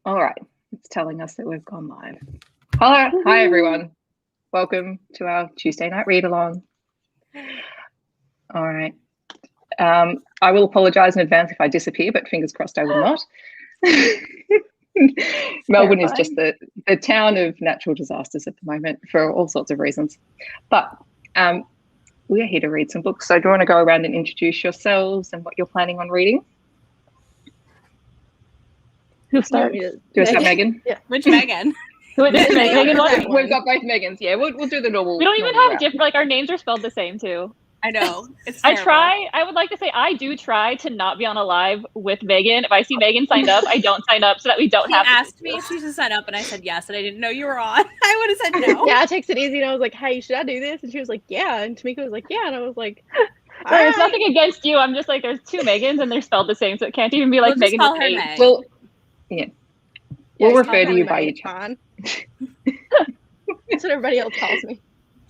All right, it's telling us that we've gone live. Hi everyone. Welcome to our Tuesday night read along. All right. I will apologise in advance if I disappear, but fingers crossed I will not. Melbourne is just the town of natural disasters at the moment for all sorts of reasons. But we are here to read some books. So do you want to go around and introduce yourselves and what you're planning on reading? Who starts? Do you start, Megan? Yeah. Which Megan? Megan, we've got both Megans. Yeah, we'll do the normal. We don't even have different. Like our names are spelled the same too. I know. It's I would like to say I do try to not be on a live with Megan. If I see Megan signed up, I don't sign up so that we don't have. She asked me if she should sign up, and I said yes, and I didn't know you were on. I would have said no. Yeah, I texted Izzy and I was like, "Hey, should I do this?" And she was like, "Yeah." And Tamika was like, "Yeah," and I was like, "There's nothing against you. I'm just like, there's two Megans and they're spelled the same, so it can't even be like Megan with H." Meg. Well, yeah. We'll refer to you by each other. That's what everybody else calls me.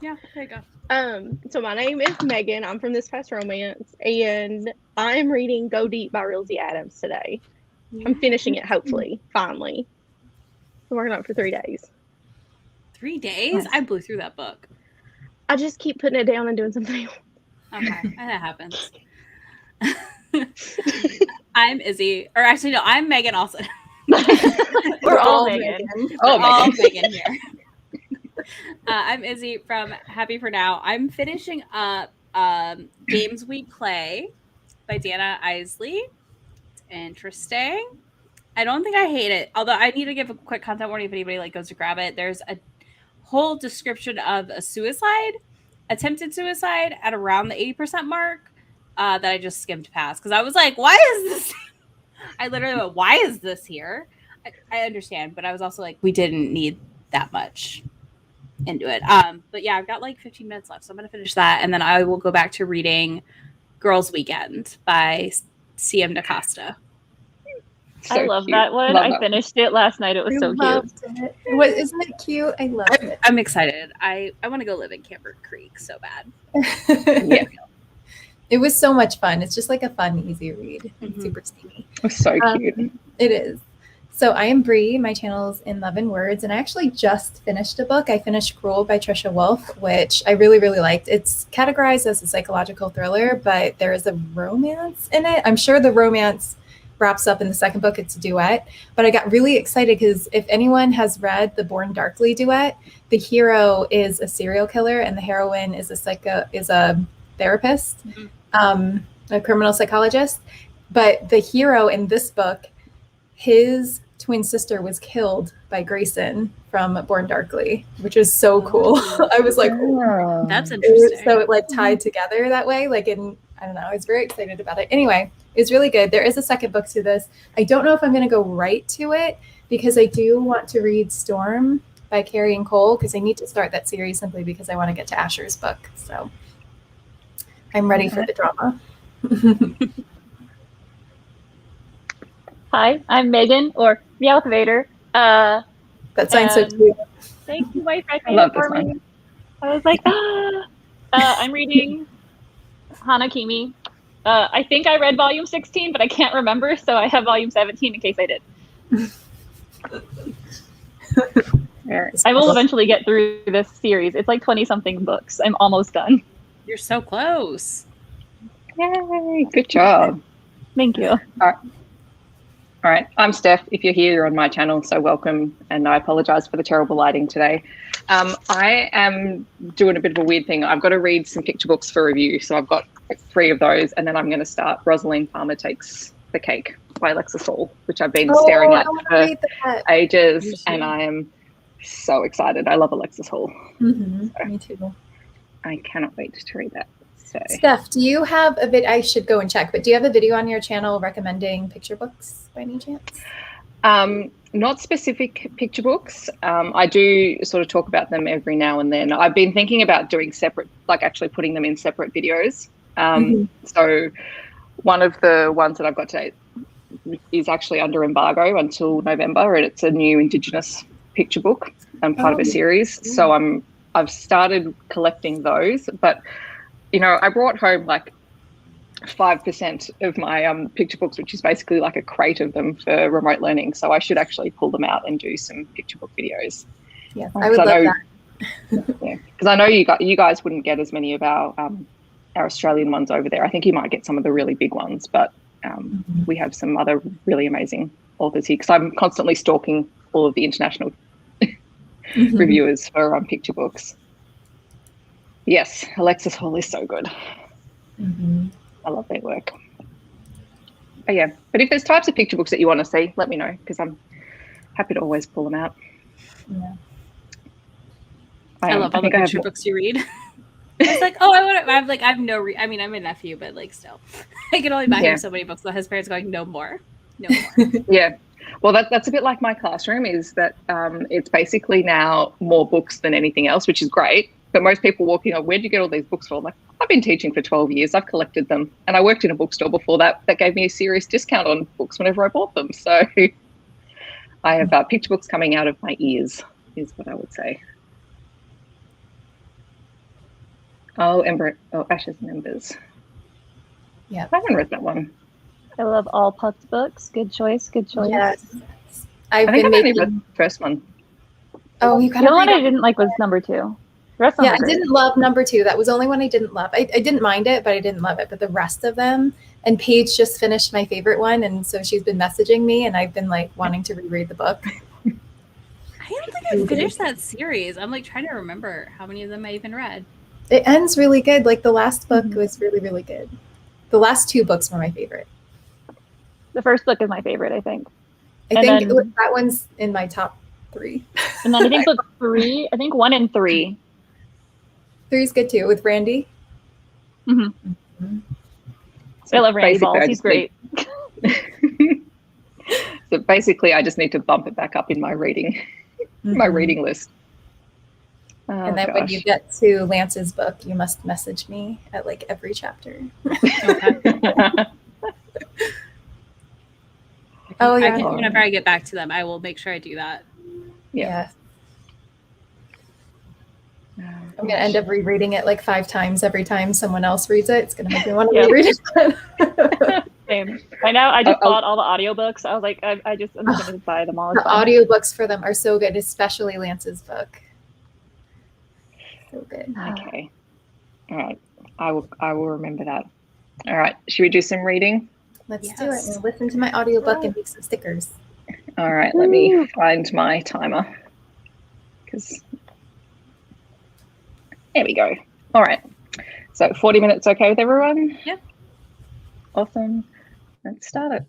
Yeah, there you go. So my name is Megan. I'm from This Past Romance, and I'm reading Go Deep by Rilsey Adams today. I'm finishing it, hopefully, finally. I'm working on it for 3 days. 3 days? I blew through that book. I just keep putting it down and doing something else. Okay, that happens. I'm Izzy, or actually, no, I'm Megan also. We're all Megan. All Megan here. I'm Izzy from Happy for Now. I'm finishing up Games We Play by Dana Isley. It's interesting. I don't think I hate it, although I need to give a quick content warning if anybody goes to grab it. There's a whole description of a attempted suicide at around the 80% mark that I just skimmed past because I was like, why is this? I literally went, why is this here? I understand, but I was also like, we didn't need that much into it. But yeah, I've got 15 minutes left, so I'm going to finish that, and then I will go back to reading Girls Weekend by C.M. DaCosta. So I love that one. I finished it last night. It was so cute. Isn't it cute? I love it. I'm excited. I want to go live in Camper Creek so bad. Yeah. It was so much fun. It's just a fun, easy read. Mm-hmm. Super steamy. It's so cute. It is. So I am Bree. My channel's In Love and Words, and I actually just finished a book. I finished Cruel by Trisha Wolfe, which I really, really liked. It's categorized as a psychological thriller, but there is a romance in it. I'm sure the romance wraps up in the second book. It's a duet, but I got really excited because if anyone has read the Born Darkly duet, the hero is a serial killer and the heroine is a therapist, a criminal psychologist. But the hero in this book, his twin sister was killed by Grayson from Born Darkly, which is so cool. I was like, oh, that's interesting. So it tied together that way. I don't know. I was very excited about it. Anyway, it's really good. There is a second book to this. I don't know if I'm going to go right to it because I do want to read Storm by Carrie and Cole because I need to start that series simply because I want to get to Asher's book. So I'm ready for the drama. Hi, I'm Megan, or Meowth Vader. That sounds so cute. Thank you, my friend. I love this one. I was like, I'm reading Hanakimi. I think I read volume 16, but I can't remember, so I have volume 17 in case I did. I will eventually get through this series. It's 20-something books. I'm almost done. You're so close. Yay, good job. Thank you. All right, I'm Stef. If you're here, you're on my channel, so welcome. And I apologize for the terrible lighting today. I am doing a bit of a weird thing. I've got to read some picture books for review. So I've got 3 of those, and then I'm going to start Rosalind Palmer Takes the Cake by Alexis Hall, which I've been staring at for ages, and I am so excited. I love Alexis Hall. Mm-hmm. So me too. I cannot wait to read that. So. Steph, do you have a video? I should go and check, but do you have a video on your channel recommending picture books by any chance? Not specific picture books. I do sort of talk about them every now and then. I've been thinking about doing separate, actually putting them in separate videos. So one of the ones that I've got today is actually under embargo until November, and it's a new Indigenous picture book and part of a series. So I've started collecting those, but I brought home 5% of my picture books, which is basically like a crate of them for remote learning. So I should actually pull them out and do some picture book videos. Yes, I would love that. Yeah, because I know you guys wouldn't get as many of our Australian ones over there. I think you might get some of the really big ones, but we have some other really amazing authors here because I'm constantly stalking all of the international reviewers for picture books. Yes, Alexis Hall is so good. I love their work. But yeah, but if there's types of picture books that you want to see, let me know because I'm happy to always pull them out. Yeah. I love all the picture books you read. It's like, oh, I have no. I mean, I'm a nephew, but like, still, I can only buy him so many books. But his parents going, no more, no more. Yeah, well, that's a bit like my classroom. Is that it's basically now more books than anything else, which is great. But most people walk in, where'd you get all these books from? Like, I've been teaching for 12 years. I've collected them, and I worked in a bookstore before that. That gave me a serious discount on books whenever I bought them. So I have picture books coming out of my ears, is what I would say. Oh, Ashes and Embers. Yeah, I haven't read that one. I love all Puck's books. Good choice. Good choice. Yes. I think I've only read the first one. Oh, you the one I didn't like was number 2. The rest of them I didn't love number 2. That was the only one I didn't love. I didn't mind it, but I didn't love it. But the rest of them, and Paige just finished my favorite one, and so she's been messaging me, and I've been like wanting to reread the book. I don't think I finished that series. I'm like trying to remember how many of them I even read. It ends really good. Like the last book was really, really good. The last 2 books were my favorite. The first book is my favorite, I think. I think that one's in my top 3. And then I think book 3, I think 1 and 3. 3's good too, with Randy. I love Randy Balls. He's great. So basically, I just need to bump it back up in my reading, my reading list. Oh, and then when you get to Lance's book, you must message me at like every chapter. Oh yeah. Whenever I get back to them, I will make sure I do that. Yeah. I'm gonna end up rereading it like 5 times every time someone else reads it. It's gonna make me want to reread it. Same. I know. I just bought all the audiobooks. I was like, I'm just gonna buy them all. The audiobooks for them are so good, especially Lance's book. So good. Okay. All right. I will remember that. All right. Should we do some reading? Let's do it. We'll listen to my audiobook and make some stickers. All right. Let me find my timer. There we go. All right. So 40 minutes okay with everyone? Yep. Awesome. Let's start it.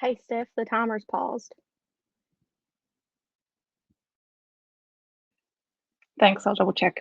Hey, Steph, the timer's paused. Thanks. I'll double check.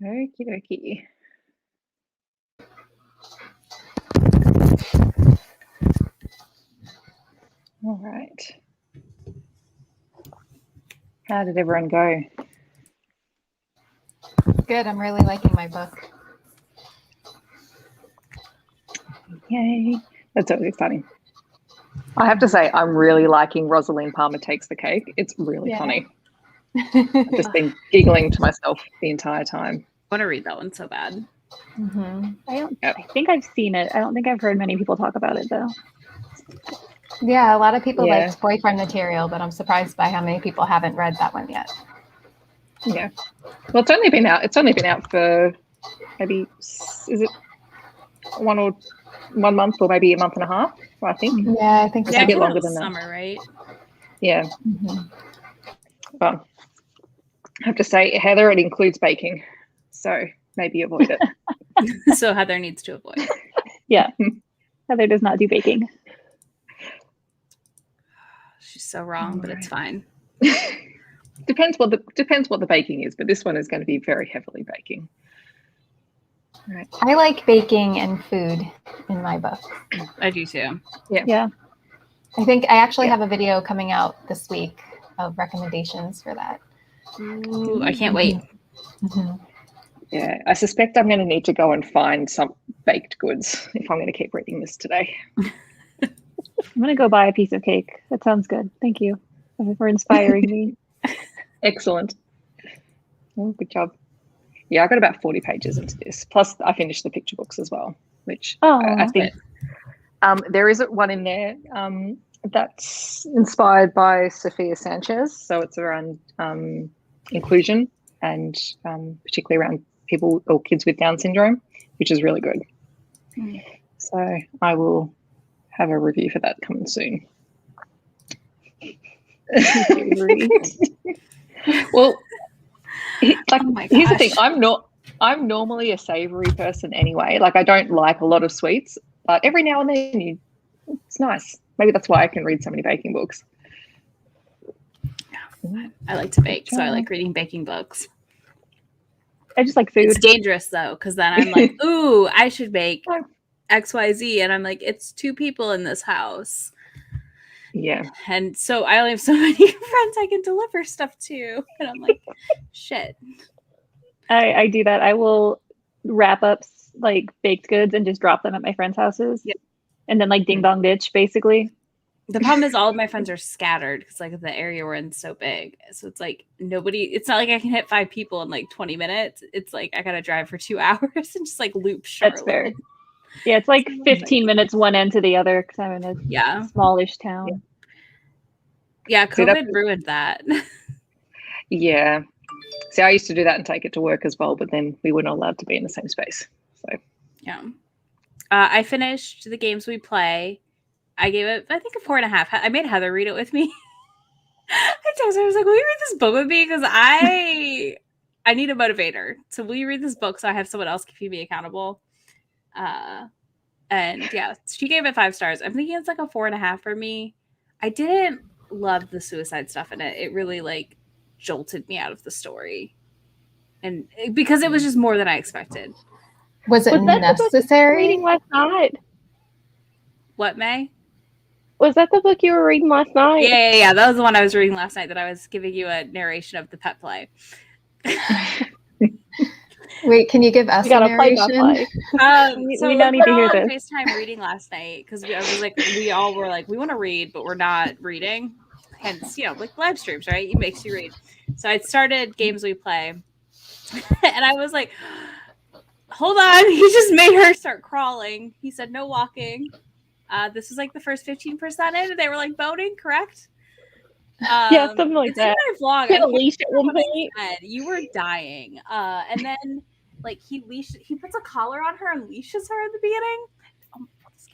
Okie dokie. All right. How did everyone go? Good. I'm really liking my book. Yay. That's always exciting. I have to say, I'm really liking Rosalind Palmer Takes the Cake. It's really funny. I've just been giggling to myself the entire time. I want to read that one so bad. I think I've seen it. I don't think I've heard many people talk about it though. Yeah, a lot of people liked Boyfriend Material, but I'm surprised by how many people haven't read that one yet. Yeah. Well, it's only been out. It's only been out for maybe, is it 1 month or maybe a month and a half? I think. Yeah, I think Yeah, a bit longer than that. Summer, right? Yeah. Well, I have to say, Heather, it includes baking, so maybe avoid it. So Heather needs to avoid. Yeah, Heather does not do baking. She's so wrong, but it's fine. Depends what the baking is, but this one is going to be very heavily baking. Right. I like baking and food in my book. I do too. Yeah. I think I actually have a video coming out this week of recommendations for that. Ooh, I can't wait. Yeah, I suspect I'm going to need to go and find some baked goods if I'm going to keep reading this today. I'm going to go buy a piece of cake. That sounds good. Thank you for inspiring me. Excellent. Oh, good job. Yeah, I got about 40 pages into this. Plus, I finished the picture books as well, which I think there is one in there that's inspired by Sophia Sanchez. So it's around inclusion and particularly around people or kids with Down syndrome, which is really good. So I will have a review for that coming soon. Well, here's the thing. I'm normally a savory person anyway. Like, I don't like a lot of sweets, but every now and then it's nice. Maybe that's why I can read so many baking books. I like to bake, so I like reading baking books. I just like food. It's dangerous though, because then I'm like, ooh, I should bake XYZ, and I'm like, it's 2 people in this house. Yeah. And so I only have so many friends I can deliver stuff to. And I'm like, shit. I do that. I will wrap up like baked goods and just drop them at my friends' houses. Yep. And then like ding dong ditch, basically. The problem is all of my friends are scattered because like the area we're in is so big. So it's like it's not like I can hit 5 people in like 20 minutes. It's like I gotta drive for 2 hours and just like loop Charlotte. That's fair. Yeah, it's like 15 minutes one end to the other because I'm in a smallish town. Yeah, COVID ruined that. Yeah. See, I used to do that and take it to work as well, but then we were not allowed to be in the same space. So yeah. I finished the games we play. I gave it, I think, a 4.5. I made Heather read it with me. I texted her, I was like, will you read this book with me? Because I need a motivator. So will you read this book so I have someone else keeping me accountable? And yeah, she gave it 5 stars. I'm thinking it's like a 4.5 for me. I didn't love the suicide stuff in it. It really like jolted me out of the story. And because it was just more than I expected. Was it necessary? Reading last night. What, May? Was that the book you were reading last night? Yeah. That was the one I was reading last night that I was giving you a narration of the pet play. Wait, can you give us a narration? So we don't need to hear this. FaceTime reading last night because we all were like, we want to read, but we're not reading. Hence, like live streams, right? It makes you read. So I started games we play, and I was like, hold on. He just made her start crawling. He said no walking. This was like the first 15% in, and they were like voting, correct? Yeah, something like that. In my vlog. Hit a leash at one point. You were dying. And then like he puts a collar on her and leashes her at the beginning.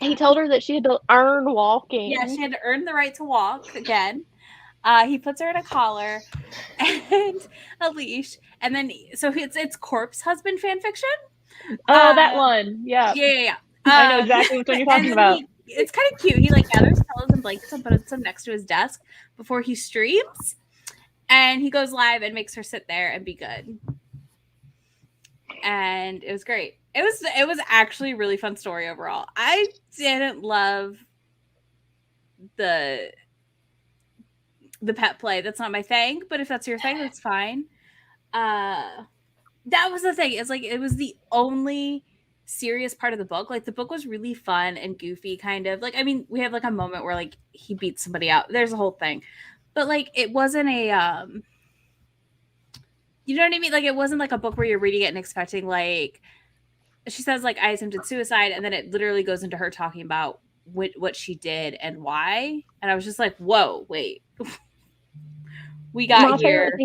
He told her that she had to earn walking. Yeah, she had to earn the right to walk again. He puts her in a collar and a leash, and then so it's corpse husband fan fiction. Oh, that one. Yeah. Yeah. I know exactly what you're talking about. It's kind of cute. He like gathers pillows and blankets and puts them next to his desk before he streams, and he goes live and makes her sit there and be good. and it was great. It was actually a really fun story overall. I didn't love the pet play. That's not my thing, but if that's your thing, that's fine. That was the thing. It's like it was the only serious part of the book. Like the book was really fun and goofy, kind of. Like, I mean, we have like a moment where like he beats somebody out. There's a whole thing. But like it wasn't a you know what I mean? Like it wasn't like a book where you're reading it and expecting like she says like I attempted suicide, and then it literally goes into her talking about what she did and why. And I was just like, whoa, wait. We got here.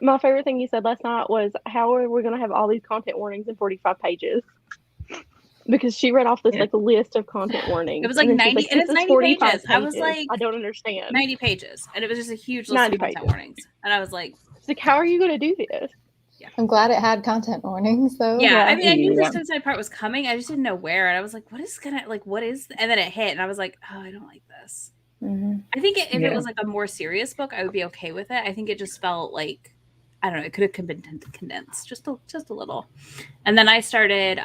My favorite thing you said last night was, how are we going to have all these content warnings in 45 pages? Because she read off this like list of content warnings. It was like 90, like, and it's 90 pages. I was like, I don't understand. 90 pages. And it was just a huge list of content warnings. And I was like, how are you going to do this? Yeah. I'm glad it had content warnings though. Yeah. I mean, I knew the suicide part was coming. I just didn't know where. And I was like, what is, and then it hit. And I was like, oh, I don't like this. Mm-hmm. I think if it was like a more serious book, I would be okay with it. I think it just felt like, I don't know, it could have been condensed just a little. And then I started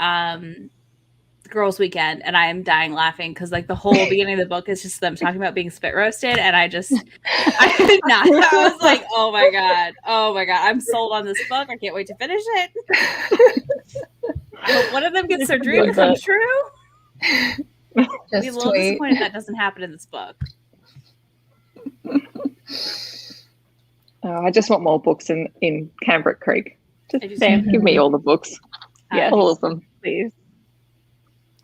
Girls Weekend, and I'm dying laughing because like the whole beginning of the book is just them talking about being spit roasted, and I could not. I was like, oh my god, I'm sold on this book. I can't wait to finish it. I hope one of them gets their dream come true. I'd be a little disappointed that doesn't happen in this book. I just want more books in Cambric Creek. Just give me all the books. Yeah, all of them, please.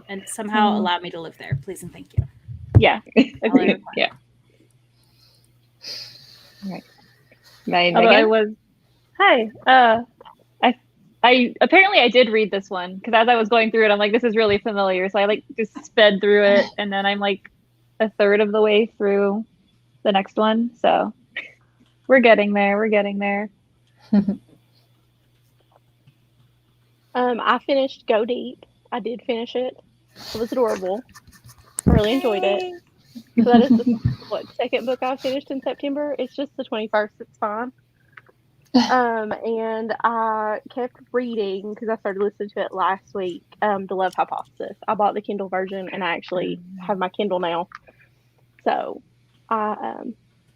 And somehow allow me to live there, please and thank you. Yeah, agreed. Yeah. Right. I apparently I did read this one because as I was going through it, I'm like, this is really familiar. So I like just sped through it, and then I'm like a third of the way through the next one. So we're getting there. I finished Go Deep. I did finish it. It was adorable. I really enjoyed it. So that is the second book I finished in September. It's just the 21st. It's fine. And I kept reading because I started listening to it last week. The Love Hypothesis. I bought the Kindle version, and I actually have my Kindle now. So I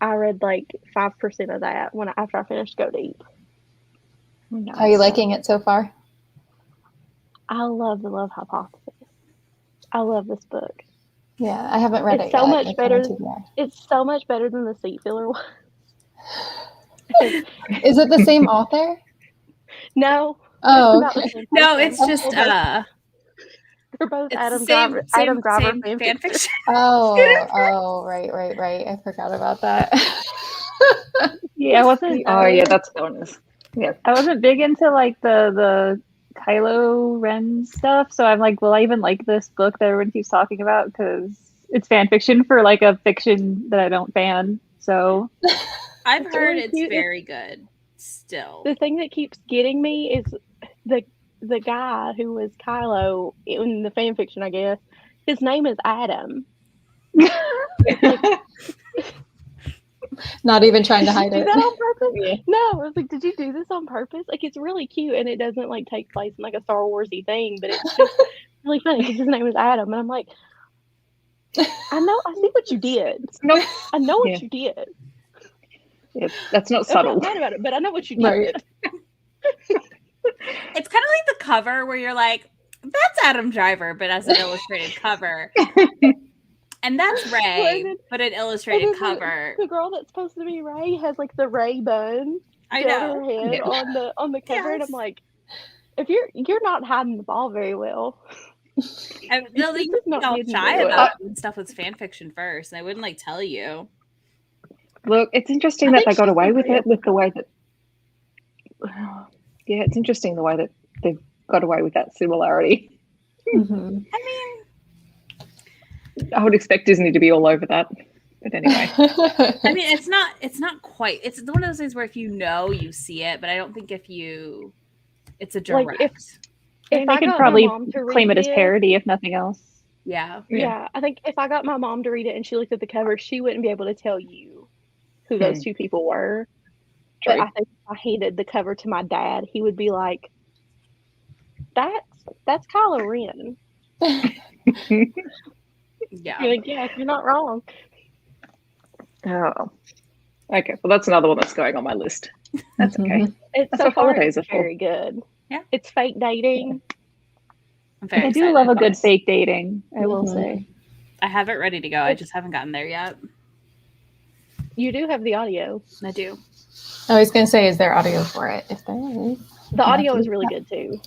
read like 5% of that after I finished Go Deep. Nice. How are you liking it so far? I love The Love Hypothesis. I love this book. Yeah, I haven't read it yet. Much better. It's so much better than the Seat Filler one. Is it the same author? No. Oh, okay. No, it's just they're both Adam Driver fan fiction. Oh, right. I forgot about that. Yeah, I wasn't. Oh, yeah, that's bonus. Yeah, I wasn't big into like the Kylo Ren stuff, so I'm like, will I even like this book that everyone keeps talking about? Because it's fan fiction for like a fiction that I don't fan. So I've heard it's very good. Still, the thing that keeps getting me is the guy who was Kylo in the fan fiction. I guess his name is Adam. Not even trying to hide it. Is that on purpose? Yeah. No, I was like, did you do this on purpose? Like, it's really cute, and it doesn't like take place in like a Star Wars-y thing, but it's just really funny because his name is Adam, and I'm like, I see what you did. No, I know what you did. Yeah, that's not subtle. I'm not mad about it, but I know what you did. Right. It's kind of like the cover where you're like, that's Adam Driver, but as an illustrated cover. And that's Ray, but an illustrated cover. The girl that's supposed to be Ray has like the Ray bun I know. her head on the cover, and I'm like, if you're not hiding the ball very well. And they'll be all shy about it when stuff was fan fiction first, and they wouldn't like tell you. Look, it's interesting that they got away with it with the way that. Yeah, it's interesting the way that they've got away with that similarity. Mm-hmm. I mean, I would expect Disney to be all over that, but anyway. I mean, it's not quite. It's one of those things where if you know, you see it, but I don't think it's a direct. Like if they could probably claim it as parody, if nothing else. Yeah. I think if I got my mom to read it and she looked at the cover, she wouldn't be able to tell you who those two people were. But I think if I handed the cover to my dad, he would be like, that's Kylo Ren. Yeah. You're like, yeah, you're not wrong. Oh. Okay. Well, that's another one that's going on my list. That's okay. It's That's so what far, holidays it's are for. very good. Yeah. It's fake dating. I'm very I excited. do love a good Nice. fake dating, I will say. I have it ready to go. I just haven't gotten there yet. You do have the audio. I do. I was going to say, is there audio for it? If there is. The audio is really good too.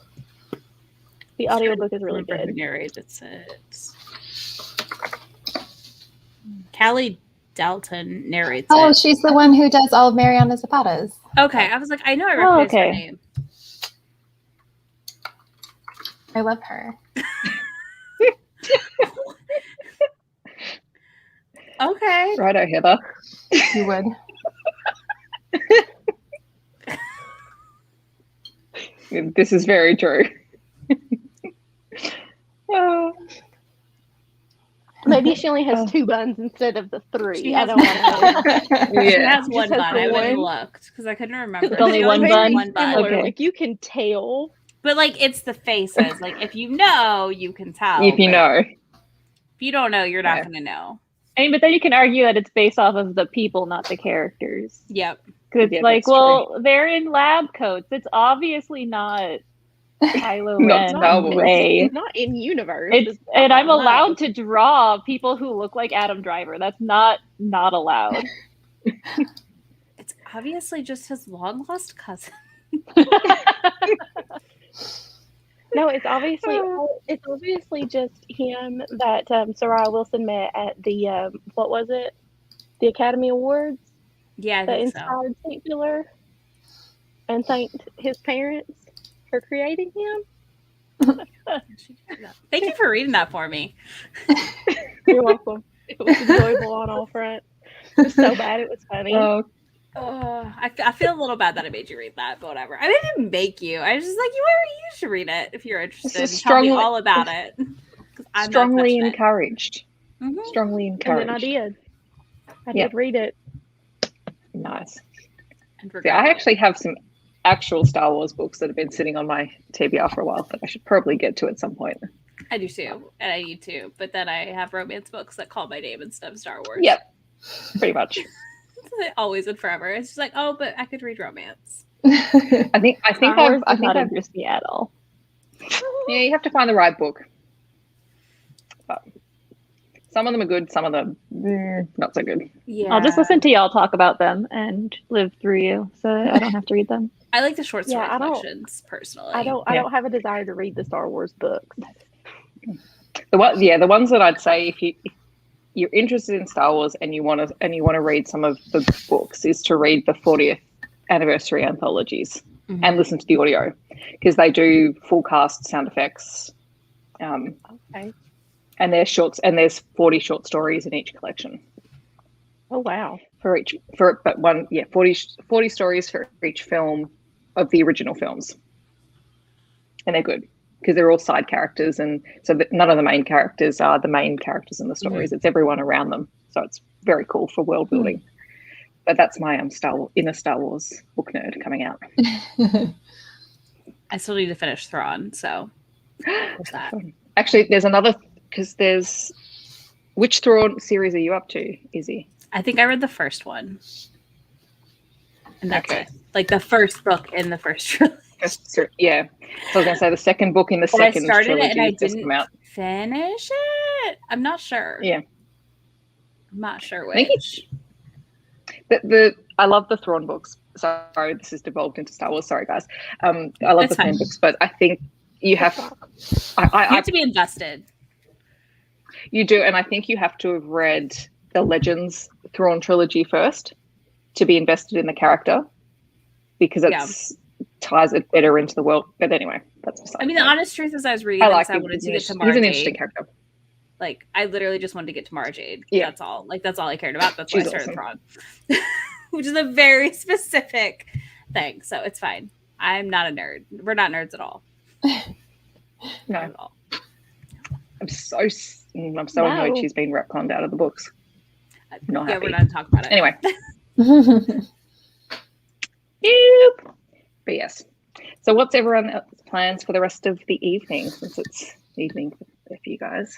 The audiobook is really Remember who good. narrated it. Callie Dalton narrates Oh, it. she's the one who does all of Mariana Zapata's. Okay, I was like, I know I recognize her okay. name. I love her. Okay. Righto, Heather. You would. This is very true. Oh. Maybe she only has 2 buns instead of the 3. She I has don't know. She Yeah. has one Just has bun. the I went and one. looked because I couldn't remember. It's only She one has bun? One bun. Similar. Okay. Like you can tell. But like it's the faces. Like if you know, you can tell. If you but know. If you don't know, you're not Yeah. gonna know. I mean, but then you can argue that it's based off of the people, not the characters. Yep. Because it's Yeah, like, that's well, they're in lab coats. It's obviously not Kylo Not Ren Star and Wars. Rey. Not in universe. It's and I'm not allowed to draw people who look like Adam Driver. That's not allowed. It's obviously just his long lost cousin. No, it's obviously just him that Soraya Wilson met at the what was it? The Academy Awards Yeah, I that think so. inspired St. Pillar and thanked his parents for creating him. Thank you for reading that for me. You're welcome. It was enjoyable on all fronts. It was so bad it was funny. I feel a little bad that I made you read that, but whatever. I didn't make you. I was just like, you should read it if you're interested. This is Tell me strongly- all about it. 'Cause I'm not Strongly touching it. encouraged. Mhm. Strongly And encouraged. then I did. I Yeah. did read it. Nice. And See, regret I it. actually have some actual Star Wars books that have been sitting on my TBR for a while that I should probably get to at some point. I do too, and I need to. But then I have romance books that call my name instead of Star Wars. Yep, pretty much. Always and forever. It's just like, oh, but I could read romance. I think Star Wars I does think not I've, interest me at all. yeah, you have to find the right book. But some of them are good, some of them not so good. Yeah, I'll just listen to y'all talk about them and live through you, so I don't have to read them. I like the short story Yeah, I don't- collections personally. I don't have a desire to read the Star Wars books. The ones that I'd say if you're interested in Star Wars and you want to read some of the books is to read the 40th anniversary anthologies and listen to the audio because they do full cast sound effects. Okay. And there's 40 short stories in each collection. Oh wow. 40 stories for each film of the original films. And they're good because they're all side characters, and so none of the main characters are the main characters in the stories. It's everyone around them, so it's very cool for world building. But that's my inner Star Wars book nerd coming out. I still need to finish Thrawn, so what's that? Actually, there's another because there's which Thrawn series are you up to, Izzy? I think I read the first one, and that's Okay. it. Like the first book in the first trilogy. Yeah, so I was gonna say the second book in the But I second started trilogy it and I just didn't come out. finish it. I'm not sure. Yeah. I'm not sure I think which. I love the Thrawn books. Sorry, this has devolved into Star Wars. Sorry, guys. I love It's the Thrawn fine. books, but I think you have. You have to be invested. You do, and I think you have to have read the Legends Thrawn trilogy first to be invested in the character because it ties it better into the world. But anyway, that's beside I mean, the the point. honest truth is I was reading I this. like I him. wanted to He's get to an Mara interesting Jade. character. Like, I literally just wanted to get to Mara Jade. Yeah. That's all. Like, that's all I cared about. That's why I She's started awesome. Thrawn. Which is a very specific thing. So it's fine. I'm not a nerd. We're not nerds at all. Not No, at all. I'm so annoyed she's been retconned out of the books. Not Yeah, happy. we're not talking about it. Anyway, Nope. But yes. So what's everyone else's plans for the rest of the evening, since it's evening for you guys?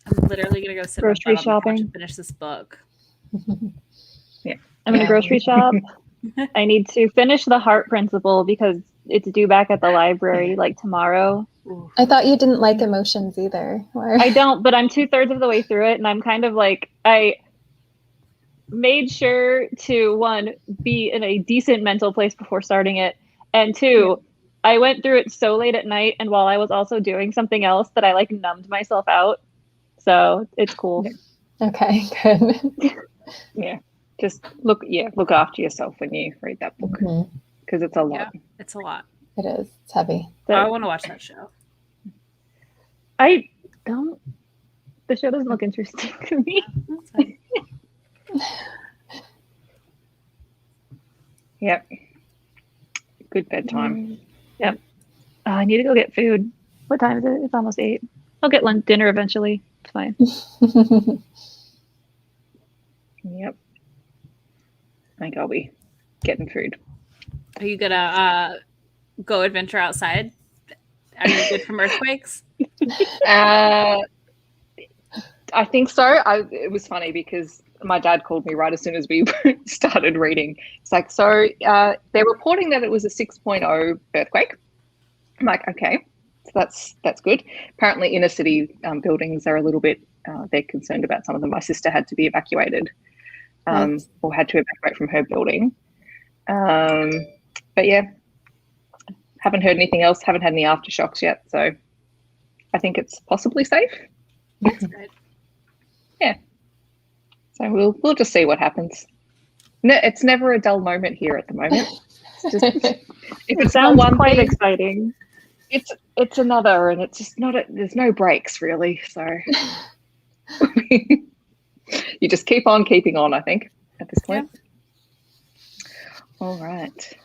I'm literally gonna go sit Grocery on the couch shopping. and finish this book. Yeah. I'm gonna grocery shop. I need to finish the Heart Principle because it's due back at the library like tomorrow. I thought you didn't like emotions either. I don't, but I'm 2/3 of the way through it, and I'm kind of like, I made sure to, one, be in a decent mental place before starting it, and two, I went through it so late at night, and while I was also doing something else, that I like numbed myself out. So it's cool. Okay, good. Yeah. Just look after yourself when you read that book, because it's a lot. Yeah, it's a lot. It is. It's heavy. I want to watch that show. I don't. The show doesn't look interesting to me. That's fine. Yep. Good bedtime. Yep. I need to go get food. What time is it? It's almost 8. I'll get dinner eventually. It's fine. Yep. I think I'll be getting food. Are you gonna go adventure outside? Are you good from earthquakes? I think so. It was funny because my dad called me right as soon as we started reading. It's like, so they're reporting that it was a 6.0 earthquake. I'm like, okay, so that's good. Apparently inner city buildings are a little bit, they're concerned about some of them. My sister had to be evacuated or had to evacuate from her building. But yeah, haven't heard anything else. Haven't had any aftershocks yet. So I think it's possibly safe. That's good. Yeah. So we'll just see what happens. No, it's never a dull moment here at the moment. It's just, if It sounds quite exciting. It's another, and it's just not. There's no breaks really. So you just keep on keeping on. I think at this point. Yeah. All right.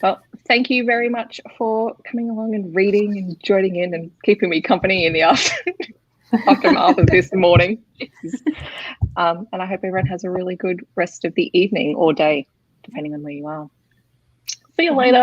Well, thank you very much for coming along and reading and joining in and keeping me company in the aftermath of this morning. And I hope everyone has a really good rest of the evening or day, depending on where you are. See you later.